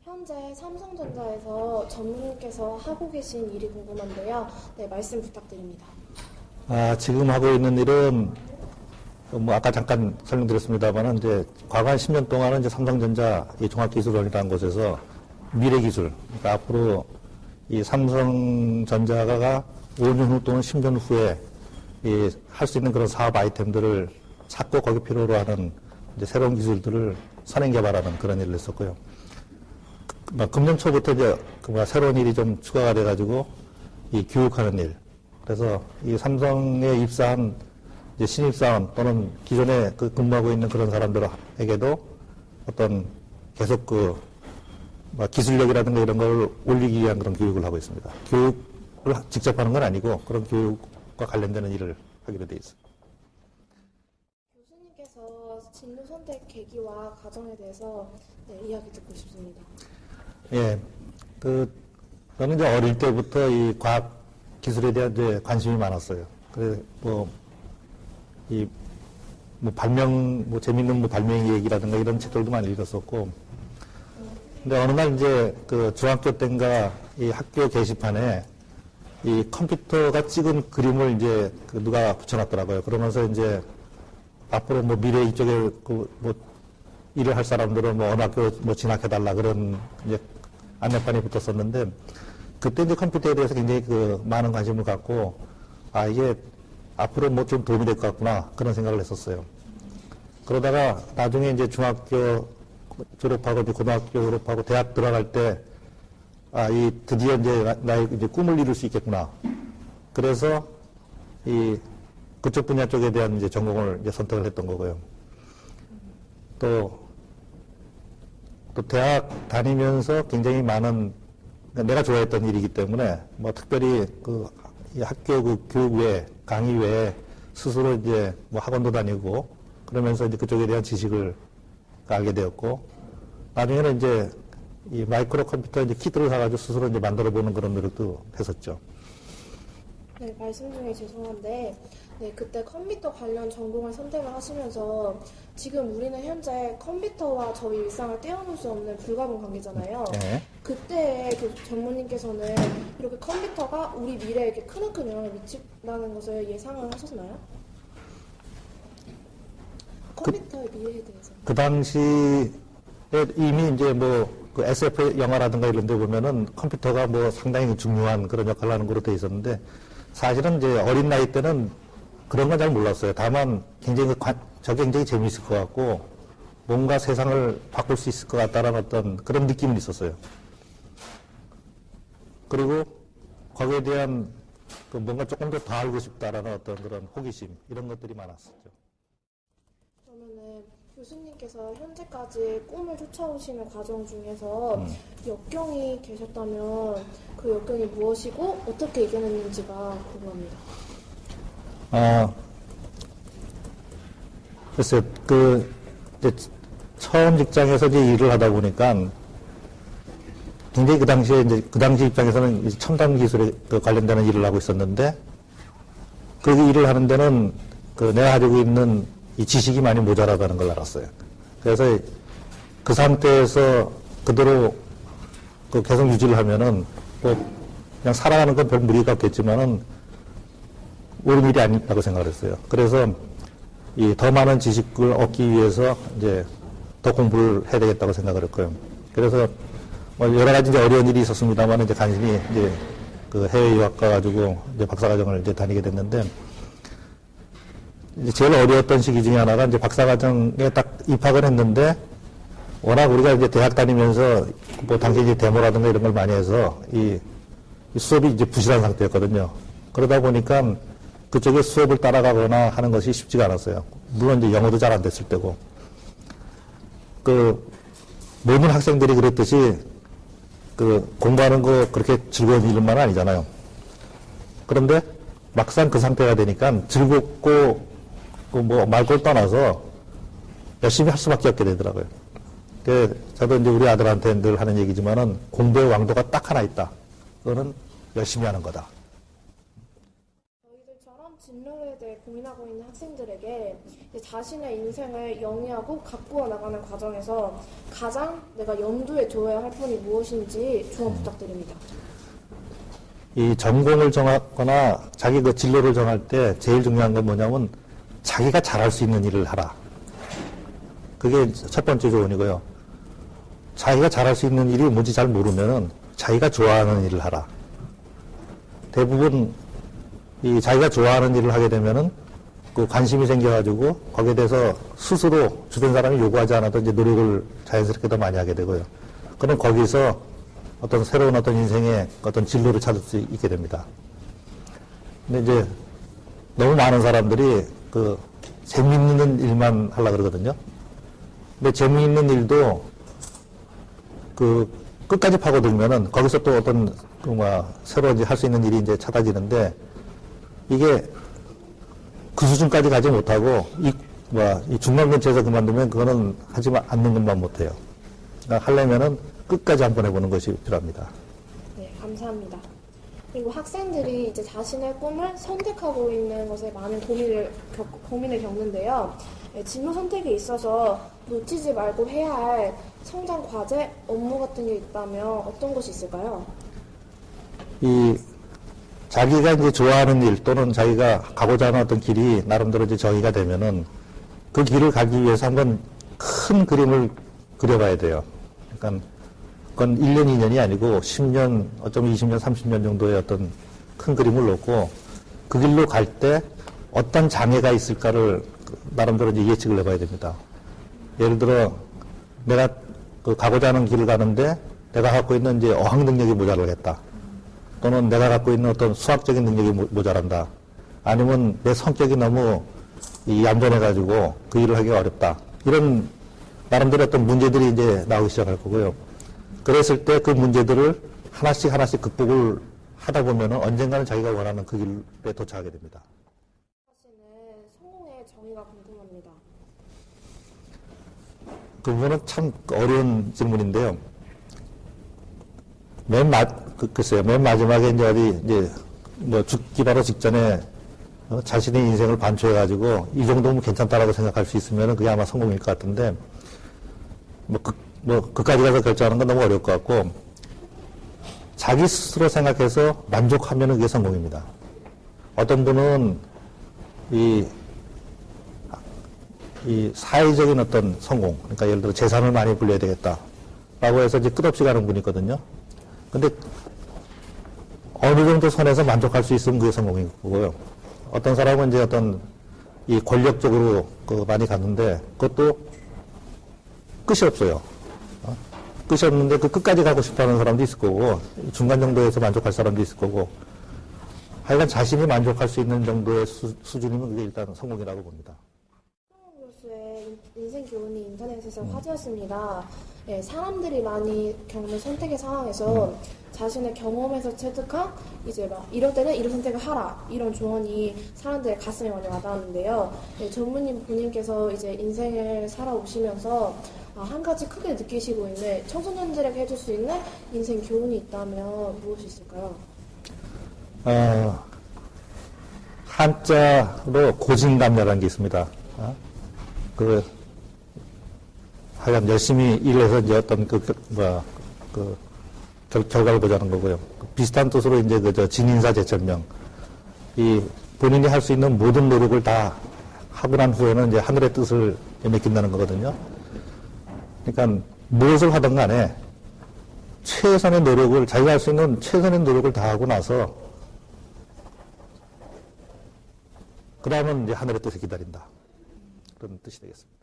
현재 삼성전자에서 전무님께서 하고 계신 일이 궁금한데요. 네, 말씀 부탁드립니다. 지금 하고 있는 일은 아까 잠깐 설명드렸습니다만은 이제 과거 한 10년 동안은 이제 삼성전자 이 종합기술원이라는 곳에서 미래기술, 그러니까 앞으로 이 삼성전자가 5년 후 또는 10년 후에 할 수 있는 그런 사업 아이템들을 찾고 거기 필요로 하는 이제 새로운 기술들을 선행 개발하는 그런 일을 했었고요. 금년 초부터 이제 새로운 일이 좀 추가가 돼가지고 이 교육하는 일. 그래서 이 삼성에 입사한 이제 신입사원 또는 기존에 근무하고 있는 그런 사람들에게도 어떤 계속 기술력이라든가 이런 걸 올리기 위한 그런 교육을 하고 있습니다. 교육을 직접 하는 건 아니고 그런 교육과 관련되는 일을 하기로 되어 있습니다. 교수님께서 진로 선택 계기와 과정에 대해서 이야기 듣고 싶습니다. 예, 저는 이제 어릴 때부터 이 과학 기술에 대한 이제 관심이 많았어요. 그래서 재밌는 발명 얘기라든가 이런 책들도 많이 읽었었고. 근데 어느 날 이제 중학교 때인가 이 학교 게시판에 이 컴퓨터가 찍은 그림을 이제 누가 붙여놨더라고요. 그러면서 이제 앞으로 미래 이쪽에 일을 할 사람들은 어느 학교 진학해달라 그런 이제 안내판이 붙었었는데 그때 이제 컴퓨터에 대해서 굉장히 많은 관심을 갖고 이게 앞으로 좀 도움이 될 것 같구나 그런 생각을 했었어요. 그러다가 나중에 이제 중학교 졸업하고 이제 고등학교 졸업하고 대학 들어갈 때 드디어 이제 나의 이제 꿈을 이룰 수 있겠구나. 그래서 그쪽 분야 쪽에 대한 이제 전공을 이제 선택을 했던 거고요. 또 대학 다니면서 굉장히 많은 내가 좋아했던 일이기 때문에 특별히 이 학교 교육 외에 강의 외에 스스로 이제 학원도 다니고 그러면서 이제 그쪽에 대한 지식을 알게 되었고 나중에는 이제 이 마이크로 컴퓨터 이제 키트를 사가지고 스스로 이제 만들어 보는 그런 노력도 했었죠. 네, 말씀 중에 죄송한데, 그때 컴퓨터 관련 전공을 선택을 하시면서 지금 우리는 현재 컴퓨터와 저희 일상을 떼어놓을 수 없는 불가분 관계잖아요. 네. 그때 전무님께서는 이렇게 컴퓨터가 우리 미래에 이렇게 크나큰 영향을 미친다는 것을 예상을 하셨나요? 컴퓨터의 미래에 대해서. 그 당시에 이미 이제 SF 영화라든가 이런 데 보면은 컴퓨터가 상당히 중요한 그런 역할을 하는 걸로 되어 있었는데 사실은 이제 어린 나이 때는 그런 건 잘 몰랐어요. 다만 굉장히 저게 굉장히 재미있을 것 같고 뭔가 세상을 바꿀 수 있을 것 같다라는 어떤 그런 느낌이 있었어요. 그리고 거기에 대한 뭔가 조금 더 알고 싶다라는 어떤 그런 호기심 이런 것들이 많았었죠. 그러면은 교수님께서 현재까지 꿈을 쫓아오시는 과정 중에서 역경이 계셨다면 그 역경이 무엇이고 어떻게 이겨냈는지가 궁금합니다. 글쎄요, 이제 처음 직장에서 이제 일을 하다 보니까 굉장히 그 당시 입장에서는 이제 첨단 기술에 관련되는 일을 하고 있었는데 그 일을 하는 데는 내가 가지고 있는 이 지식이 많이 모자라다는 걸 알았어요. 그래서 그 상태에서 그대로 계속 유지를 하면은 그냥 살아가는 건 별 무리가 없겠지만은 옳은 일이 아니라고 생각을 했어요. 그래서 더 많은 지식을 얻기 위해서 이제 더 공부를 해야 되겠다고 생각을 했고요. 그래서 여러 가지 이제 어려운 일이 있었습니다만 이제 간신히 이제 해외 유학 가가지고 이제 박사과정을 이제 다니게 됐는데 이제 제일 어려웠던 시기 중에 하나가 이제 박사과정에 딱 입학을 했는데 워낙 우리가 이제 대학 다니면서 당시 이제 데모라든가 이런 걸 많이 해서 이 수업이 이제 부실한 상태였거든요. 그러다 보니까 그쪽에 수업을 따라가거나 하는 것이 쉽지가 않았어요. 물론 이제 영어도 잘 안 됐을 때고. 모든 학생들이 그랬듯이 공부하는 거 그렇게 즐거운 일만 아니잖아요. 그런데 막상 그 상태가 되니까 즐겁고 말고 떠나서 열심히 할 수밖에 없게 되더라고요. 저도 이제 우리 아들한테 늘 하는 얘기지만은 공부의 왕도가 딱 하나 있다. 그거는 열심히 하는 거다. 저희들처럼 진로에 대해 고민하고 있는 학생들에게 이제 자신의 인생을 영위하고 가꾸어 나가는 과정에서 가장 내가 염두에 둬야 할 분이 무엇인지 조언 부탁드립니다. 이 전공을 정하거나 자기 그 진로를 정할 때 제일 중요한 건 뭐냐면 자기가 잘할 수 있는 일을 하라. 그게 첫 번째 조언이고요. 자기가 잘할 수 있는 일이 뭔지 잘 모르면은 자기가 좋아하는 일을 하라. 대부분 이 자기가 좋아하는 일을 하게 되면은 그 관심이 생겨가지고 거기에 대해서 스스로 주변 사람이 요구하지 않아도 이제 노력을 자연스럽게 더 많이 하게 되고요. 그럼 거기서 어떤 새로운 어떤 인생의 어떤 진로를 찾을 수 있게 됩니다. 근데 이제 너무 많은 사람들이 그 재미있는 일만 하려고 그러거든요. 근데 재미있는 일도 그 끝까지 파고들면은 거기서 또 어떤 새로 이제 할 수 있는 일이 이제 찾아지는데 이게 그 수준까지 가지 못하고 이 중간 근처에서 그만두면 그거는 하지 않는 것만 못해요. 그러니까 하려면은 끝까지 한번 해보는 것이 필요합니다. 네, 감사합니다. 그리고 학생들이 이제 자신의 꿈을 선택하고 있는 것에 많은 고민을 겪는데요. 네, 진로 선택에 있어서 놓치지 말고 해야 할 성장 과제, 업무 같은 게 있다면 어떤 것이 있을까요? 자기가 이제 좋아하는 일 또는 자기가 가고자 하는 어떤 길이 나름대로 이제 정의가 되면은 그 길을 가기 위해서 한번 큰 그림을 그려봐야 돼요. 그러니까 그건 1년, 2년이 아니고 10년, 어쩌면 20년, 30년 정도의 어떤 큰 그림을 놓고 그 길로 갈 때 어떤 장애가 있을까를 나름대로 이제 예측을 해봐야 됩니다. 예를 들어 내가 그 가고자 하는 길을 가는데 내가 갖고 있는 이제 어학 능력이 모자라겠다. 또는 내가 갖고 있는 어떤 수학적인 능력이 모자란다. 아니면 내 성격이 너무 얌전해가지고 그 일을 하기가 어렵다. 이런 나름대로 어떤 문제들이 이제 나오기 시작할 거고요. 그랬을 때 그 문제들을 하나씩 극복을 하다 보면 언젠가는 자기가 원하는 그 길에 도착하게 됩니다. 사실은 성공의 정의가 궁금합니다. 그 부분은 참 어려운 질문인데요. 글쎄요, 맨 마지막에 이제 죽기 바로 직전에 자신의 인생을 반추해가지고 이 정도면 괜찮다라고 생각할 수 있으면 그게 아마 성공일 것 같은데, 그까지 가서 결정하는 건 너무 어려울 것 같고, 자기 스스로 생각해서 만족하면 그게 성공입니다. 어떤 분은 이 사회적인 어떤 성공, 그러니까 예를 들어 재산을 많이 불려야 되겠다라고 해서 이제 끝없이 가는 분이 있거든요. 근데 어느 정도 선에서 만족할 수 있으면 그게 성공인 거고요. 어떤 사람은 이제 어떤 이 권력적으로 많이 갔는데 그것도 끝이 없어요. 끝이 없는데 그 끝까지 가고 싶어 하는 사람도 있을 거고, 중간 정도에서 만족할 사람도 있을 거고, 하여간 자신이 만족할 수 있는 정도의 수준이면 그게 일단 성공이라고 봅니다. 손흥민 교수의 인생 교훈이 인터넷에서 화제였습니다. 네, 사람들이 많이 겪는 선택의 상황에서 자신의 경험에서 체득한 이제 이럴 때는 이런 선택을 하라, 이런 조언이 사람들의 가슴에 많이 와닿았는데요. 네, 전무님 본인께서 이제 인생을 살아오시면서 한 가지 크게 느끼시고 있는 청소년들에게 해줄 수 있는 인생 교훈이 있다면 무엇이 있을까요? 한자로 고진감래라는 게 있습니다. 하여간 열심히 일해서 이제 어떤 결과를 보자는 거고요. 비슷한 뜻으로 이제 진인사 제천명. 본인이 할 수 있는 모든 노력을 다 하고 난 후에는 이제 하늘의 뜻을 맡긴다는 거거든요. 그러니까 무엇을 하든 간에 최선의 노력을, 자기가 할 수 있는 최선의 노력을 다하고 나서 그 다음은 이제 하늘의 뜻을 기다린다. 그런 뜻이 되겠습니다.